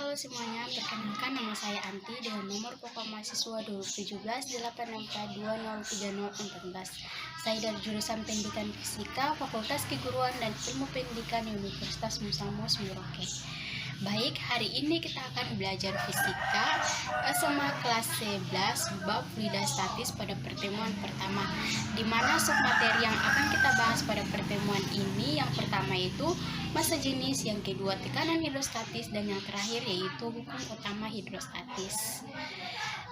Halo semuanya, perkenalkan nama saya Anti dengan nomor pokok mahasiswa 2017-864203014. Saya dari jurusan Pendidikan Fisika, Fakultas Keguruan dan Ilmu Pendidikan Universitas Musa Mus Merauke. Baik, hari ini kita akan belajar fisika SMA kelas 11 bab fluida statis pada pertemuan pertama, di mana submateri yang akan kita bahas pada pertemuan ini yang pertama itu massa jenis, yang kedua tekanan hidrostatis, dan yang terakhir yaitu hukum utama hidrostatis.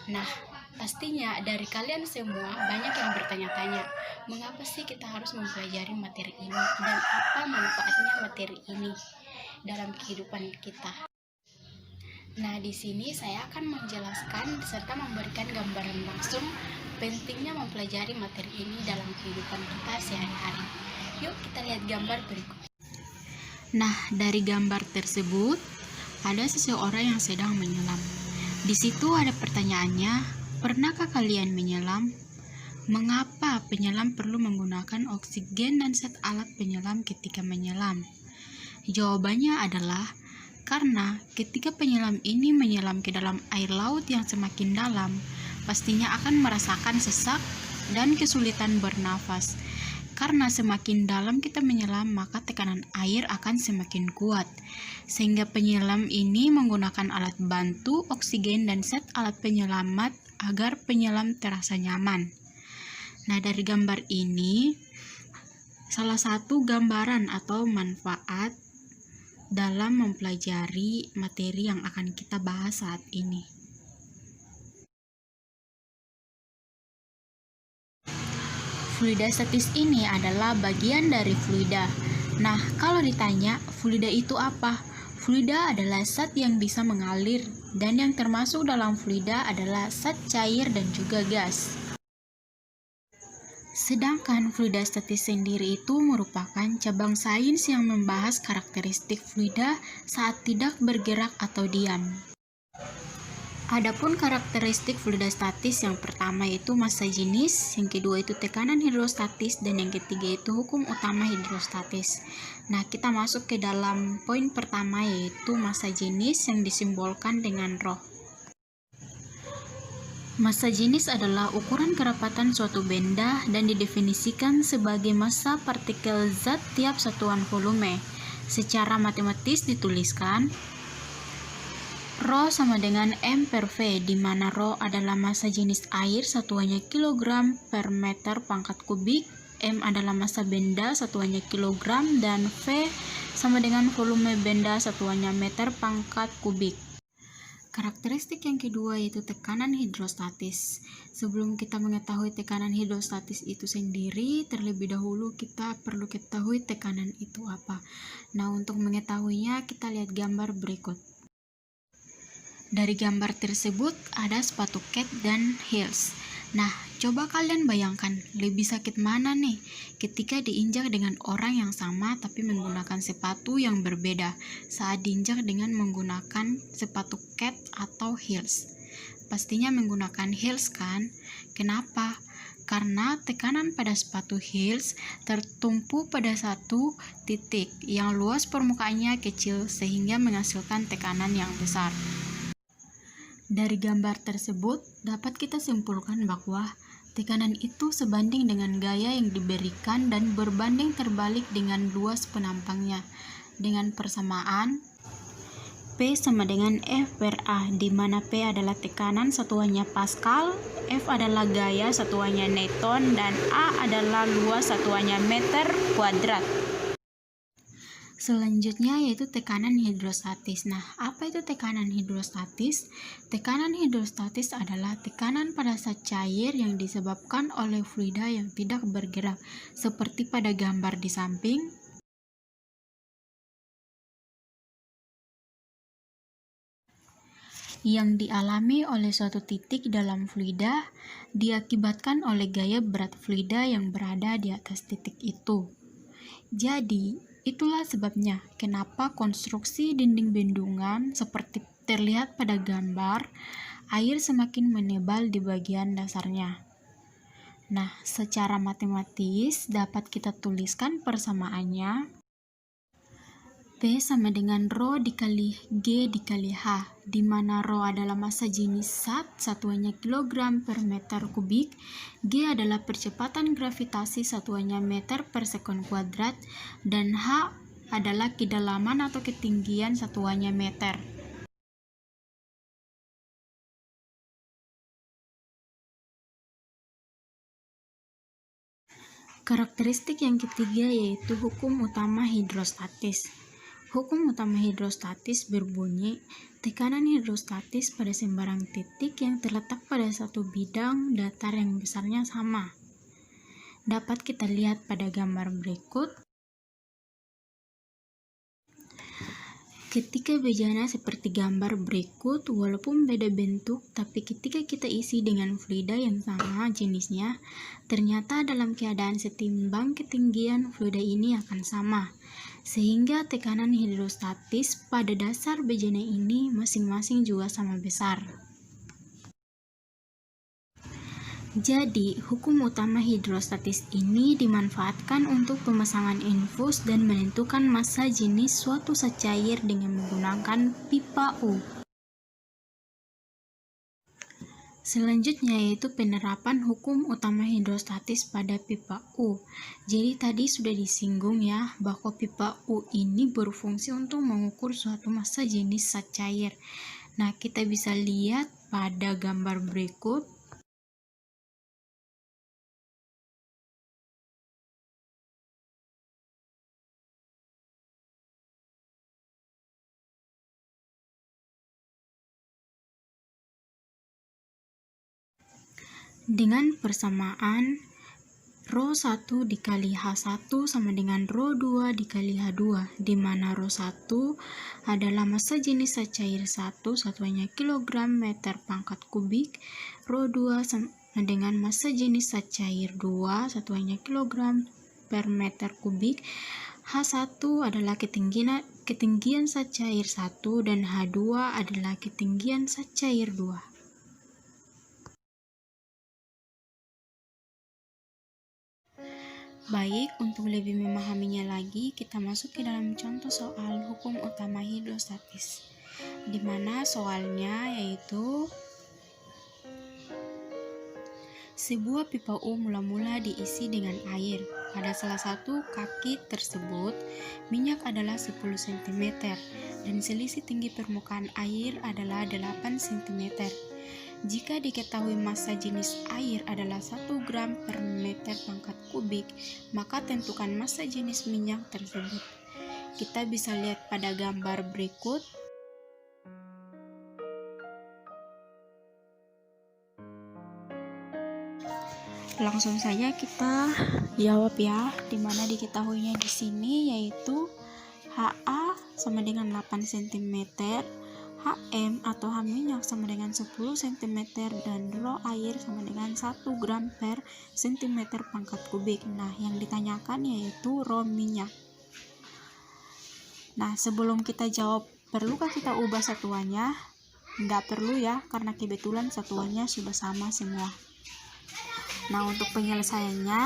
Nah, pastinya dari kalian semua banyak yang bertanya-tanya, mengapa sih kita harus mempelajari materi ini dan apa manfaatnya materi ini dalam kehidupan kita. Nah, di sini saya akan menjelaskan serta memberikan gambaran langsung pentingnya mempelajari materi ini dalam kehidupan kita sehari-hari. Yuk kita lihat gambar berikut. Nah, dari gambar tersebut ada seseorang yang sedang menyelam. Di situ ada pertanyaannya, pernahkah kalian menyelam? Mengapa penyelam perlu menggunakan oksigen dan set alat penyelam ketika menyelam? Jawabannya adalah karena ketika penyelam ini menyelam ke dalam air laut yang semakin dalam, pastinya akan merasakan sesak dan kesulitan bernafas. Karena semakin dalam kita menyelam, maka tekanan air akan semakin kuat. Sehingga penyelam ini menggunakan alat bantu, oksigen, dan set alat penyelamat agar penyelam terasa nyaman. Nah, dari gambar ini, salah satu gambaran atau manfaat dalam mempelajari materi yang akan kita bahas saat ini. Fluida statis ini adalah bagian dari fluida. Nah, kalau ditanya, fluida itu apa? Fluida adalah zat yang bisa mengalir, dan yang termasuk dalam fluida adalah zat cair dan juga gas. Sedangkan fluida statis sendiri itu merupakan cabang sains yang membahas karakteristik fluida saat tidak bergerak atau diam. Adapun karakteristik fluida statis yang pertama itu massa jenis, yang kedua itu tekanan hidrostatis, dan yang ketiga itu hukum utama hidrostatis. Nah, kita masuk ke dalam poin pertama yaitu massa jenis yang disimbolkan dengan rho. Massa jenis adalah ukuran kerapatan suatu benda dan didefinisikan sebagai massa partikel zat tiap satuan volume. Secara matematis dituliskan Rho sama dengan M per V, di mana Rho adalah massa jenis air satuannya kilogram per meter pangkat kubik, M adalah massa benda satuannya kilogram, dan V sama dengan volume benda satuannya meter pangkat kubik. Karakteristik yang kedua yaitu tekanan hidrostatis. Sebelum kita mengetahui tekanan hidrostatis itu sendiri, terlebih dahulu kita perlu ketahui tekanan itu apa. Nah, untuk mengetahuinya kita lihat gambar berikut. Dari gambar tersebut ada sepatu kets dan heels. Nah, coba kalian bayangkan lebih sakit mana nih ketika diinjak dengan orang yang sama tapi menggunakan sepatu yang berbeda saat diinjak dengan menggunakan sepatu kets atau heels. Pastinya menggunakan heels kan? Kenapa? Karena tekanan pada sepatu heels tertumpu pada satu titik yang luas permukaannya kecil sehingga menghasilkan tekanan yang besar. Dari gambar tersebut dapat kita simpulkan bahwa tekanan itu sebanding dengan gaya yang diberikan dan berbanding terbalik dengan luas penampangnya. Dengan persamaan P sama dengan F per A, di mana P adalah tekanan satuannya Pascal, F adalah gaya satuannya Newton, dan A adalah luas satuannya meter kuadrat. Selanjutnya yaitu tekanan hidrostatis. Nah, apa itu tekanan hidrostatis? Tekanan hidrostatis adalah tekanan pada zat cair yang disebabkan oleh fluida yang tidak bergerak, seperti pada gambar di samping. Yang dialami oleh suatu titik dalam fluida diakibatkan oleh gaya berat fluida yang berada di atas titik itu. Jadi, itulah sebabnya kenapa konstruksi dinding bendungan seperti terlihat pada gambar, air semakin menebal di bagian dasarnya. Nah, secara matematis dapat kita tuliskan persamaannya. P sama dengan Rho dikali G dikali H, di mana Rho adalah massa jenis zat, satuannya kilogram per meter kubik, G adalah percepatan gravitasi, satuannya meter per sekon kuadrat, dan H adalah kedalaman atau ketinggian, satuannya meter. Karakteristik yang ketiga yaitu hukum utama hidrostatis. Hukum utama hidrostatis berbunyi, tekanan hidrostatis pada sembarang titik yang terletak pada satu bidang datar yang besarnya sama. Dapat kita lihat pada gambar berikut. Ketika bejana seperti gambar berikut, walaupun beda bentuk, tapi ketika kita isi dengan fluida yang sama jenisnya, ternyata dalam keadaan setimbang ketinggian fluida ini akan sama, sehingga tekanan hidrostatis pada dasar bejana ini masing-masing juga sama besar. Jadi, hukum utama hidrostatis ini dimanfaatkan untuk pemasangan infus dan menentukan massa jenis suatu zat cair dengan menggunakan pipa U. Selanjutnya yaitu penerapan hukum utama hidrostatis pada pipa U. Jadi tadi sudah disinggung ya bahwa pipa U ini berfungsi untuk mengukur suatu massa jenis zat cair. Nah, kita bisa lihat pada gambar berikut. Dengan persamaan Rho 1 dikali H1 sama dengan Rho 2 dikali H2, di mana Rho 1 adalah massa jenis zat cair 1, satuannya kilogram meter pangkat kubik, Rho 2 sama dengan massa jenis zat cair 2, satuannya kilogram per meter kubik, H1 adalah ketinggian zat cair 1 dan H2 adalah ketinggian zat cair 2. Baik, untuk lebih memahaminya lagi, kita masuk ke dalam contoh soal hukum utama hidrostatis, di mana soalnya yaitu sebuah pipa U mula-mula diisi dengan air. Pada salah satu kaki tersebut, minyak adalah 10 cm dan selisih tinggi permukaan air adalah 8 cm. Jika diketahui massa jenis air adalah 1 gram per meter pangkat kubik, maka tentukan massa jenis minyak tersebut. Kita bisa lihat pada gambar berikut. Langsung saja kita jawab ya, dimana diketahuinya di sini yaitu HA sama dengan 8 cm, HM atau H minyak sama dengan 10 cm, dan Rho air sama dengan 1 gram per cm pangkat kubik. Nah, yang ditanyakan yaitu Rho minyak. Nah, sebelum kita jawab, perlukah kita ubah satuannya? Nggak perlu ya, karena kebetulan satuannya sudah sama semua. Nah, untuk penyelesaiannya,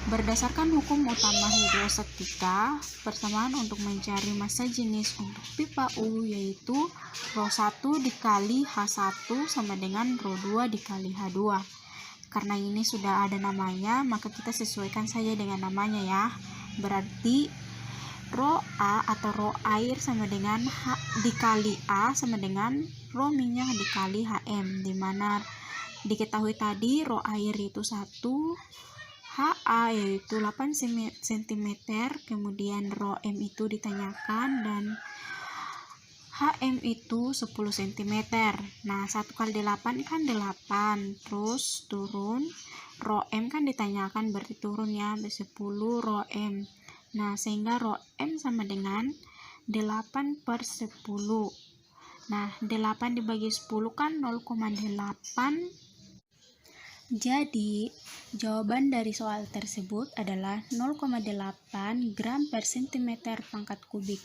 berdasarkan hukum utama hidrostatika, persamaan untuk mencari massa jenis untuk pipa U yaitu Rho 1 dikali H1 sama dengan Rho 2 dikali H2. Karena ini sudah ada namanya, maka kita sesuaikan saja dengan namanya ya. Berarti Rho A atau Rho air sama dengan H dikali A sama dengan Rho minyak dikali HM, dimana diketahui tadi Rho air itu 1, HA yaitu 8 cm, kemudian Rho M itu ditanyakan, dan HM itu 10 cm. Nah, 1 kali 8 kan 8, terus turun, Rho M kan ditanyakan berarti turun ya, 10 Rho M. Nah, sehingga Rho M sama dengan 8 per 10. Nah, 8 dibagi 10 kan 0,8. Jadi, jawaban dari soal tersebut adalah 0,8 gram per cm pangkat kubik.